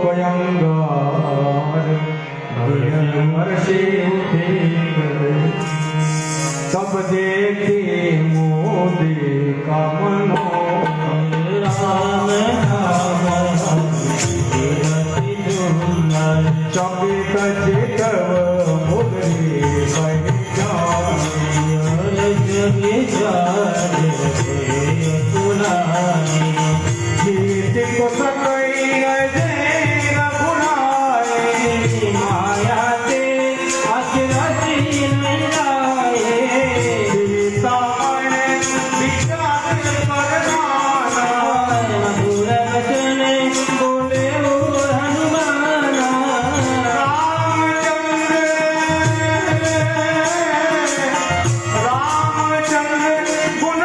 गोपयंगार Hershey उठे गए सब देखी मोदे का मनो राम चकित चितव मुद्री गीत को सकई अजय रघुराए माया ते अचरज मिलाए सीता मन विचार करनाना मधुर वचन बोले ओ हनुमान रामचंद्र गुण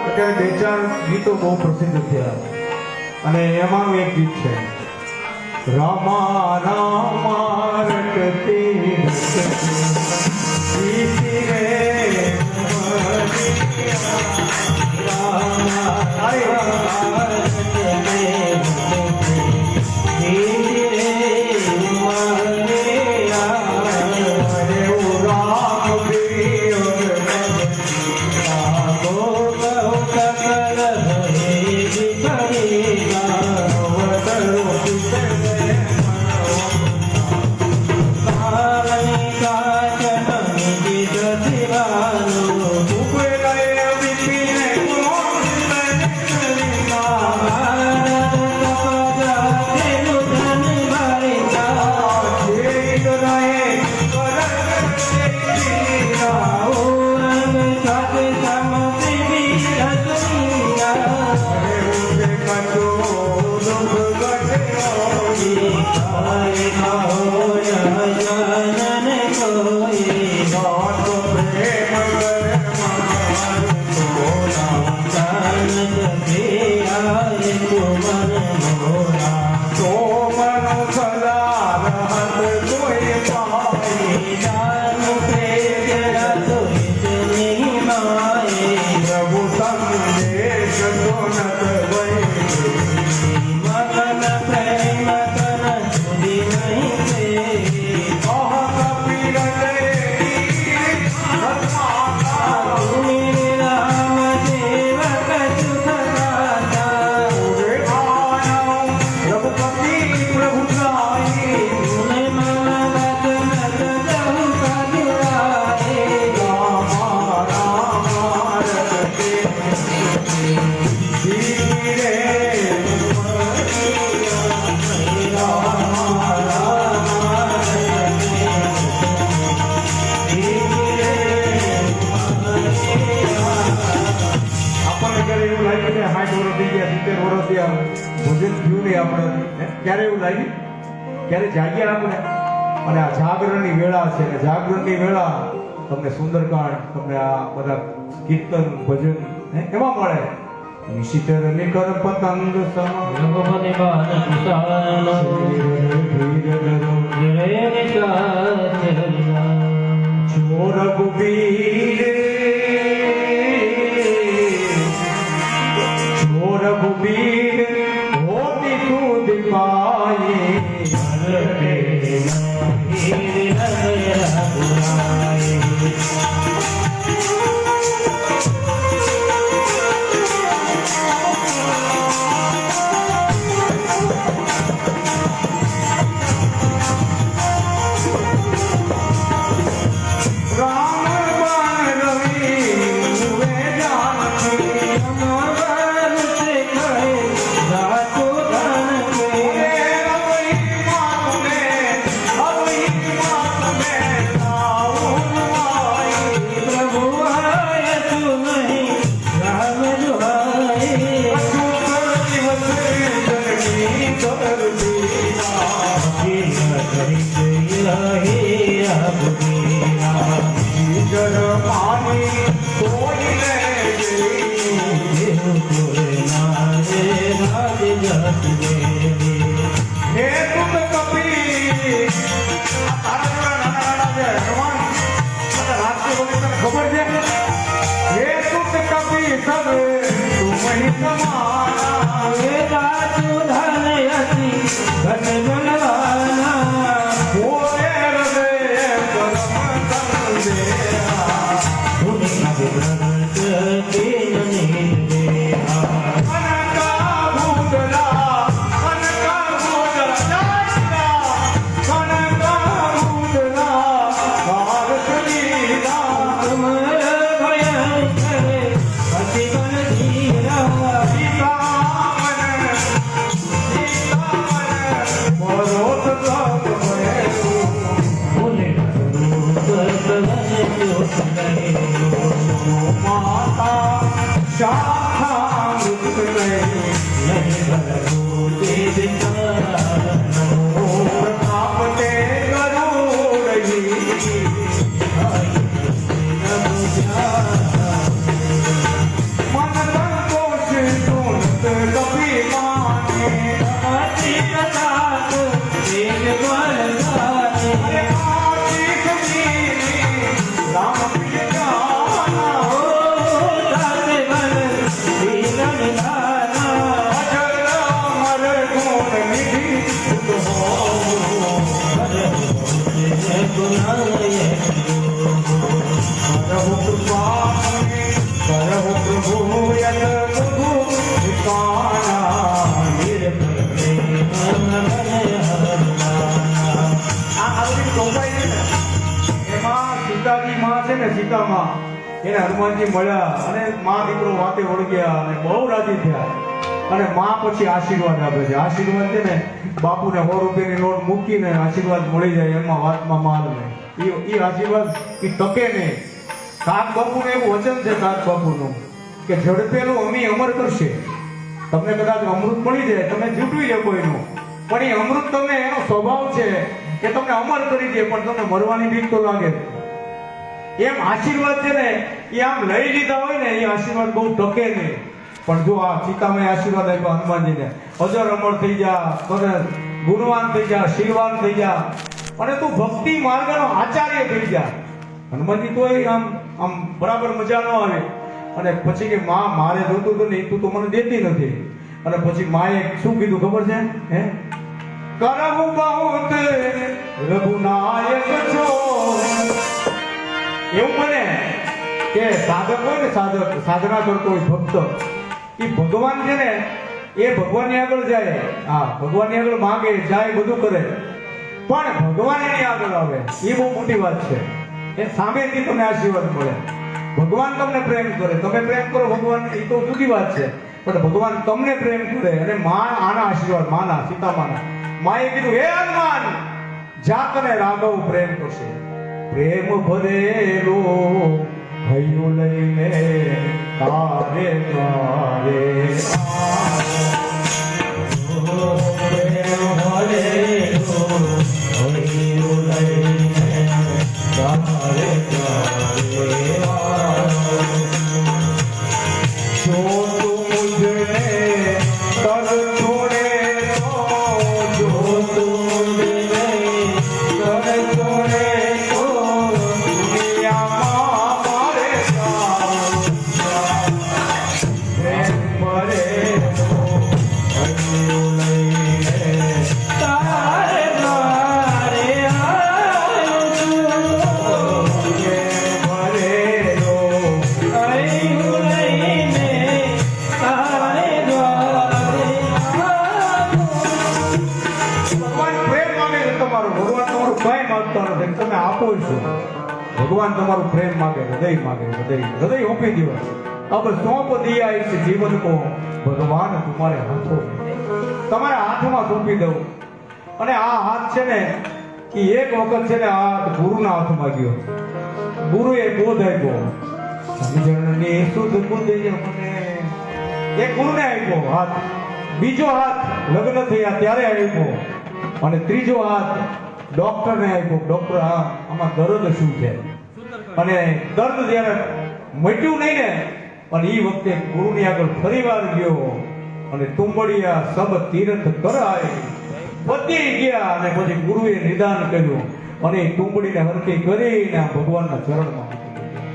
અત્યારે બે ચાર ગીતો બહુ પ્રસિદ્ધ થયા અને એમાંનું એક ગીત છે રામા રામા રટતી રટતી રે Shiva ધીરે આપણને ક્યારે એવું લાગ્યું કે 60 વર્ષ થઈ ગયા 70 વર્ષ થયા ભોજન થયું નહીં આપણે ક્યારે એવું લાગ્યું ક્યારે જાગ્યા આપણે અને આ જાગરણની વેળા છે ને જાગરણની વેળા તમને સુંદરકાંડ તમને આ બધા કીર્તન ભજન એમાં મળે નિશિચર નિકર પતંગ સમ રઘુપતિ બાદ વિશાલ જય નિશાચર જો રઘુબીર જો રઘુબીર હોતી તું દિપાએ ખબર છે હે તુત કપી સબ તુમહી સમાના હે રાજુ ધન યતિ ઘન જનવાના ઓરે રવે પરમ સંદેહા ભૂમિ ભગત તેજ નિર્દેહા અનકા ભૂતલા ભારત લીલા કમર ભયંકર અતિબલ ધીરા ભૂલે રૂપ સવન જ્યોત માતા શાખા મૃત નહીં ભરવું તેજ કારણો પ્રતાપ તે ગરુડહી મન સંતોષ સુનત કપી માને અતિ પ્રતાપ તેજ બલધારે અરે આશીષ મીરી રામ પ્રિય જાના તારે બલ દીન નિધાના અજર અમર ગુણ નિધિ સુત હો કરહુ કૃપા કરહુ પ્રભુ યદ પ્રભુ વિકાના આ આવડી ચોપાઈ છે ને એમાં સીતાજી માં છે ને સીતા માં એને હનુમાનજી મળ્યા અને માં દીકરો વાતે ઓળગ્યા અને બહુ રાજી થયા અને માં પછી આશીર્વાદ આપે છે આશીર્વાદ છે ને બાપુને 100 રૂપિયાની નોટ મૂકીને આશીર્વાદ મળી જાય એમાં વાતમાં માલ ને એ આશીર્વાદ એ તકે નહીં કાક બાપુનું એવું વચન છે કાક બાપુનું કે ઝડપેલું અમી અમર કરશે તમને કદાચ અમૃત મળી જાય તમે જૂટવી લે કોઈનું પણ એ અમૃત તમને એનો સ્વભાવ છે કે તમને અમર કરી દે પણ તમને મરવાની બીક તો લાગે એમ આશીર્વાદ છે ને એ આમ લઈ લીધા હોય ને એ આશીર્વાદ બહુ ટકે નહીં પણ જો આ સીતામાએ આશીર્વાદ આપ્યા હનુમાનજીને અજર અમર થઈ જા તને ગુણવાન થઈ જા શીલવાન થઈ જા અને તું ભક્તિ માર્ગનો આચાર્ય થઈ જા હનુમાનજી તોય આમ બરાબર મજા ન આવે અને પછી કે માં મારે જોતું હતું ને તું તો મને દેતી નથી અને પછી માએ શું કીધું ખબર છે હે કરહુ બહુત રઘુનાયક છો એવું બને કે સાધક હોય ને સાધના કરતો હોય ભક્ત એ ભગવાન છે ને એ ભગવાનની આગળ જાય હા ભગવાનની આગળ માંગે જાય બધું કરે પણ ભગવાન એની આગળ આવે એ બહુ મોટી વાત છે એ સામેથી તમને આશીર્વાદ મળે ભગવાન તમને પ્રેમ કરે, તમે પ્રેમ કરો ભગવાન, એ તો જુદી વાત છે, પણ ભગવાન તમને પ્રેમ કરે. અને માં આના આશીર્વાદ, માના સીતામાના, માએ કીધું હે હનુમાન જા તને રાઘવ પ્રેમ કરશે. પ્રેમ ભરેલો હૈયું લઈને તારે તારે જો તું મુझे તર છોડે તો, જો તું મુझे તર છોડે તો દુનિયામાં મારે પ્રેમ ભરેલો હૈયું લઈને તારે દ્વારે આવ્યો છું. પ્રેમ ભરેલો હૈયું લઈને તારે દ્વારે આવ્યો. ભગવાન પ્રેમ માંગે છે તમારો. ભગવાન તમારું કઈ માંગતા નથી, તમે આપો છો. ભગવાન તમારું પ્રેમ માંગે, હૃદય માંગે, હૃદય સોંપી દો. अब सौंप दिया इस जीवन को भगवान तुम्हारे हाथों में. તમારા હાથમાં સોંપી દઉં. અને આ હાથ છે ને કે એક વખત છે ને આ ગુરુના હાથમાં ગયો. ગુરુએ બોધ આપ્યો, સમજણની સુધ બુદ્ધ મને એક ગુરુને આપ્યો હાથ. બીજો હાથ લગ્ન થયા ત્યારે આપ્યો. અને ત્રીજો હાથ ડોક્ટરને આપ્યો. ડોક્ટર આમાં દર્દ શું છે, અને દર્દ જ્યારે મટ્યું નહીં ને, અને એ વખતે ગુરુની આગળ ફરીવાર ગયો અને તુંબડિયા સબ તીર્થ કરાય પતી ગયા. અને પછી ગુરુએ નિદાન કર્યું અને એ તુંબડીને હરખી કરીને ભગવાનના ચરણમાં મૂકી દીધી.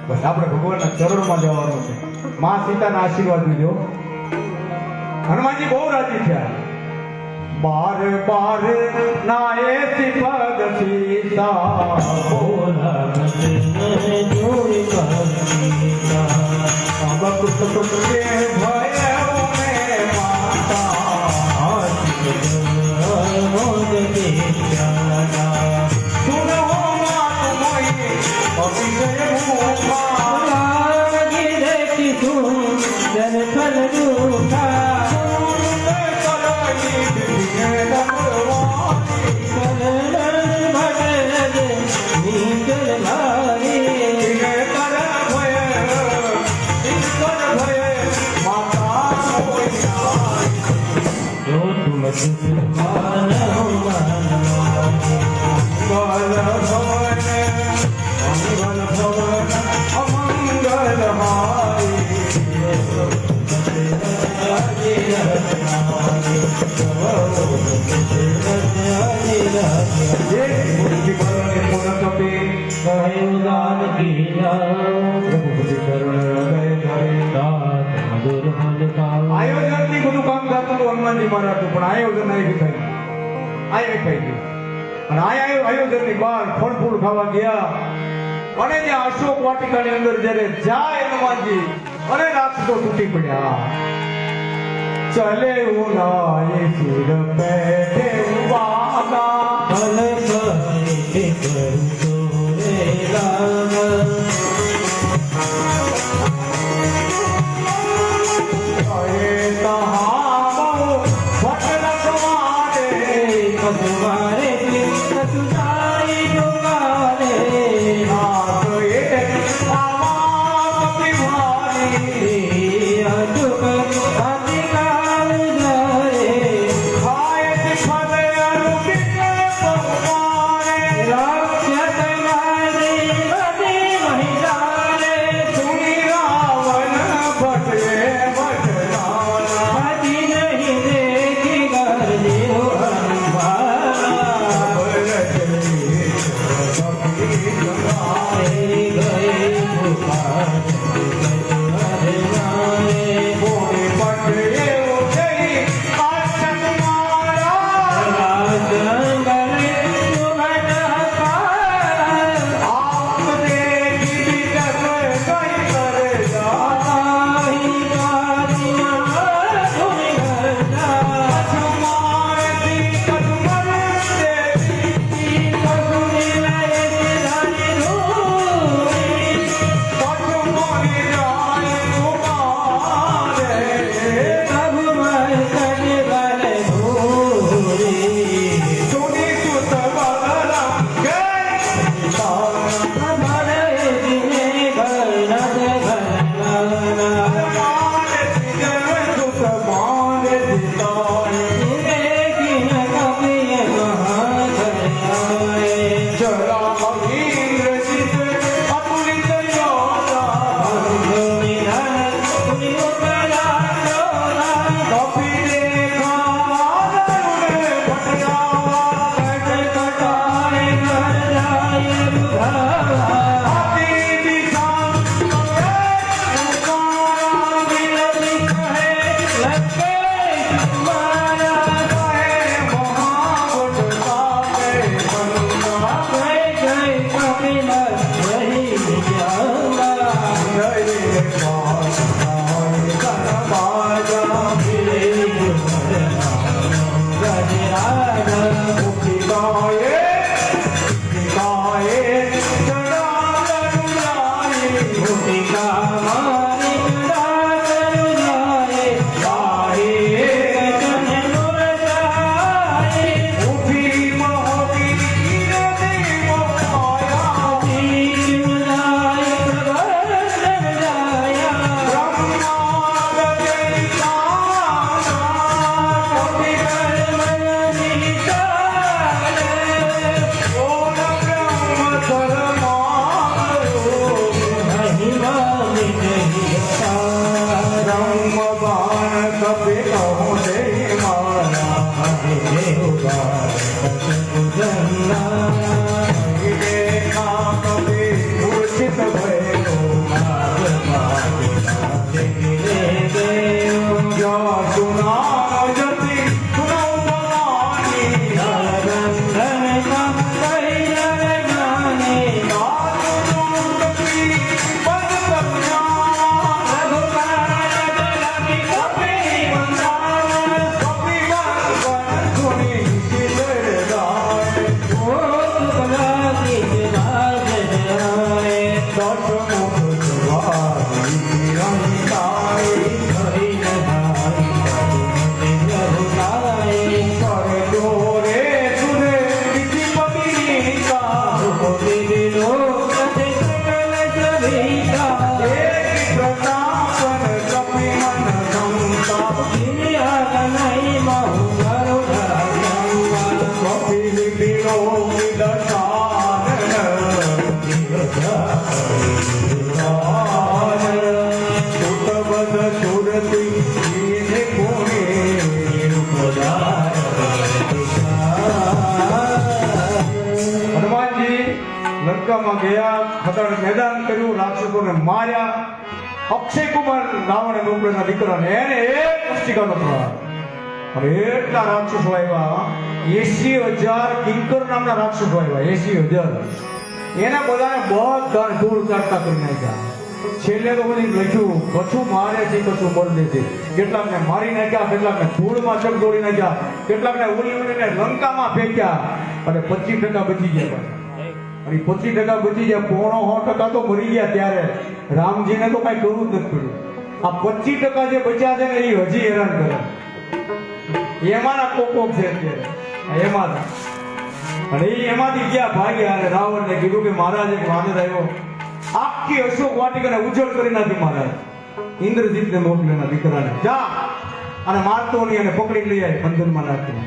બસ આપણે ભગવાનના ચરણમાં જવાનું છે. માં સીતાના આશીર્વાદ લીધો. હનુમાનજી બહુ રાજી થયા. બાર બાર નાએ સિપદ સીતા ભોલા મને જોઈ કરતા अब कुछ कुछ के भय में माता મોદ દેખ્યા सुनो मात मोई अभिषेक मुखा લાગી દેખી તું જન ફલ દુખા करोई दिखे दरवानी કલર ભટે નીકળ મારી दिखे कर भय ईश्वर भय माता मोई જો તુમ સુમાન मंगल भवन मंगल भवन अमंगल हारी ये मुक्ति भवन पूर्ण कपि દાન કિયા प्रभु करुण हृदय धरे મધુર મન કાવ આયોજન થી બધું કામ થતું હતું હનુમાનજી મહારાજ નું, પણ આયોજન નહીં થઈ. આયોજન થઈ ગયું અને આયોજન ની બહાર ફળ ફૂલ ખાવા ગયા. અને જે અશોક વાટિકાની અંદર જ્યારે જાય હનુમાનજી અને રાક્ષસો તૂટી પડ્યા. ચલે ઉનાએ સિર પે ઉવાગા ફલ કરે કરું તો રે રામ અરે તહામો ભટરકવારે કસવારે કસુદાઈ ડોકારે નાથ એક આવા કપિવારી અજુક અધિકાર જરે ખાય ફલ અનુદિત ભગવાને રાક્ષસ મારી બધી મહિલાને સુની રાવણ ભટે ભટનારા મેદાન કર્યું, રાક્ષસોને માર્યા. અક્ષય કુમાર રાવણે મોકલેલા દીકરાને એને એક પુસ્તિકાનો પ્રહાર. હવે એટલા રાક્ષસો આવ્યા, 80,000 કિંકર નામના રાક્ષસો આવ્યા, 80,000. એને બધાને ધૂળ કાઢતા કરી નાખ્યા. છેલ્લે તો બધી લખ્યું, કછું મારે છે, કછું બળદે છે. કેટલાકને મારી નાખ્યા, કેટલાકને ધૂળમાં ચકદોડી નાખ્યા, કેટલાકને ઉડીને લંકામાં ફેંક્યા. અને 25% બચી ગયા. અને 25% બચી ગયા, 95% તો મરી ગયા. ત્યારે રામજીને તો કઈ કરવું જ નથી પડ્યું. આ 25% જે બચ્યા છે ને એ હજી હેરાન કરે. એમાંના કોક છે અત્યારે એમાં. અને એમાંથી ગયા ભાગ્યા. અને રાવણને કીધું કે મહારાજ એક વાનર આવ્યો, આખી અશોક વાટિકાને ઉજ્જવળ કરી નાખી. મહારાજ ઇન્દ્રજીતને મોકલેના દીકરાને જા અને મારતો નહીં, અને પકડી લઈ આવી બંધનમાં નાખી.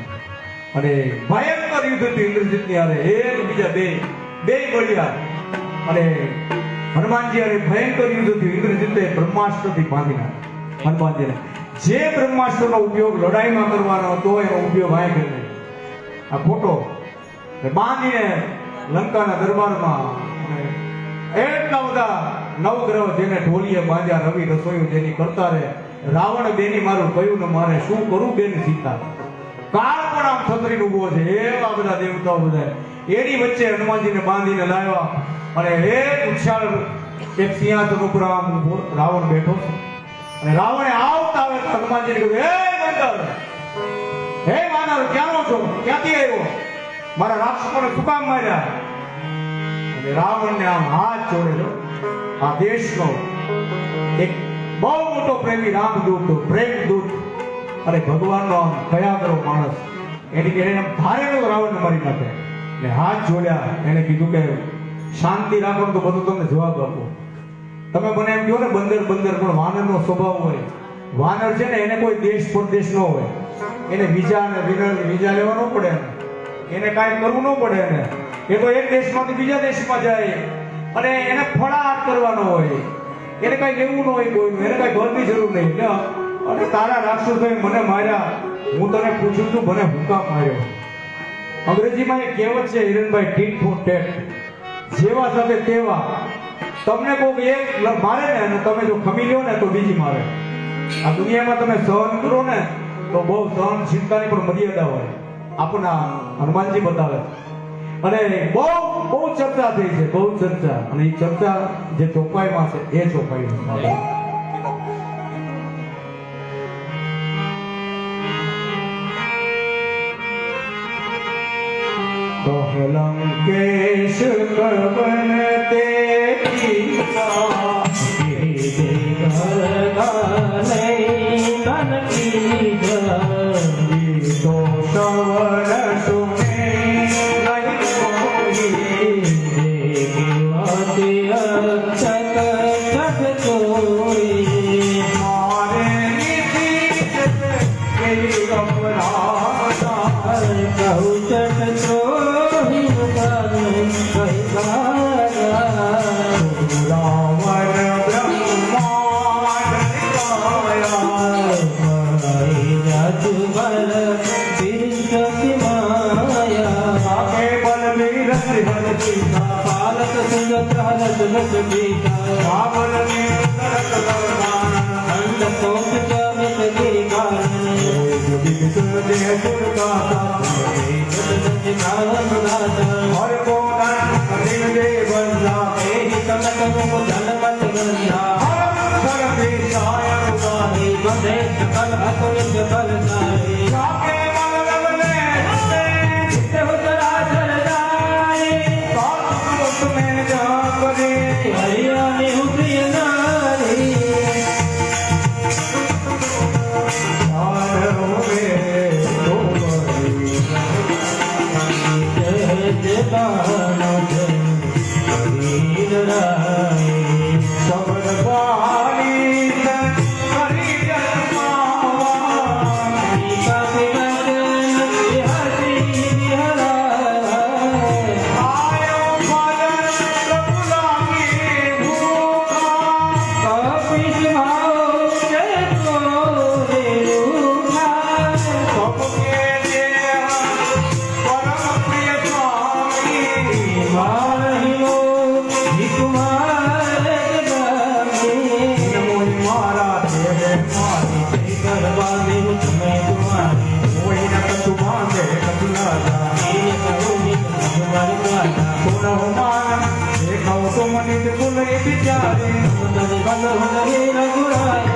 અને ભયંકર યુદ્ધ હતું ઇન્દ્રજીતની હારે. એક બીજા બે મળ્યા. અને હનુમાનજી હારે ભયંકર યુદ્ધ થયું. ઇન્દ્રજીતે બ્રહ્માસ્ત્રથી બાંધી નાખ્યા હનુમાનજીને. જે બ્રહ્માસ્ત્રનો ઉપયોગ લડાઈમાં કરવાનો હતો એનો ઉપયોગ આ કરે. આ ફોટો બાંધીને લંકાના દરબારમાં એટલા બધા નવગ્રહ જેને ઢોલીએ બાંધ્યા, રવિ રસોઈ જેની કરતા રહે. રાવણ બેની મારું કયું ને મારે શું કરું બેન સીતા. કાળ પણ આમ છત્રી ઉભો છે. એવા બધા દેવતાઓ બધા એની વચ્ચે હનુમાનજીને બાંધીને લાવ્યા. અને એક વિશાળ એક સિંહાસન ઉપર આમ રાવણ બેઠો છે. અને રાવણે આવતા આવે હનુમાનજીને કીધું, હે બંદર, હે વાનર, ક્યાંનો છો, ક્યાંથી આવ્યો, મારા રાક્ષસોને શું કામ માર્યા? અને રાવણને આમ હાથ જોડેલો. આ દેશનો એક બહુ મોટો પ્રેમી રામદૂત, પ્રેમદૂત અને ભગવાનનો આમ કયાગરો માણસ, એની એને આમ ધારેલો રાવણને મારી નાખે. ને હાથ જોડ્યા. એને કીધું કે શાંતિ રાખો તો બધું તમને જવાબ આપો. તમે મને એમ કહો ને બંદર પણ વાનરનો સ્વભાવ હોય. વાનર છે ને એને કોઈ દેશ પરદેશ ન હોય. એને વિઝા લેવા ન પડે, એને કાંઈ કરવું ન પડે. એ તો એક દેશમાંથી બીજા દેશમાં જાય અને એને ફળાટ કરવાનો હોય. એને કાંઈ લેવું ન હોય કોઈનું, એને કાંઈ ઘરની જરૂર નહીં. અને તારા રાક્ષસોએ મને માર્યા, હું તને પૂછું છું મને હું કામ માર્યો? અંગ્રેજીમાં એક કહેવત છે હિરણભાઈ, ટીટ ફોર ટેટ. જેવા સાથે તેવા. તમને કોઈક એક મારે ને અને તમે જો ખમી લ્યો ને તો બીજી મારે. આ દુનિયામાં તમે સહન કરો ને તો બહુ સહનશીલતાની પણ મર્યાદા હોય. આપણા હનુમાનજી બતાવે. અને બહુ ચર્ચા થઈ છે, બહુ ચર્ચા. અને એ ચર્ચા જે ચોપાઈમાં છે એ ચોપાઈમાં લંકેશ કવન તે तुम्हारी जय करवा दे तुम्हें तुम्हारी कोई न कछु बांधे कछु लाजा ये कहोगे तुम्हारी गाता सुनो मान देखो तुम नित कुल बिचारे तुम बल हो रहे रघुराई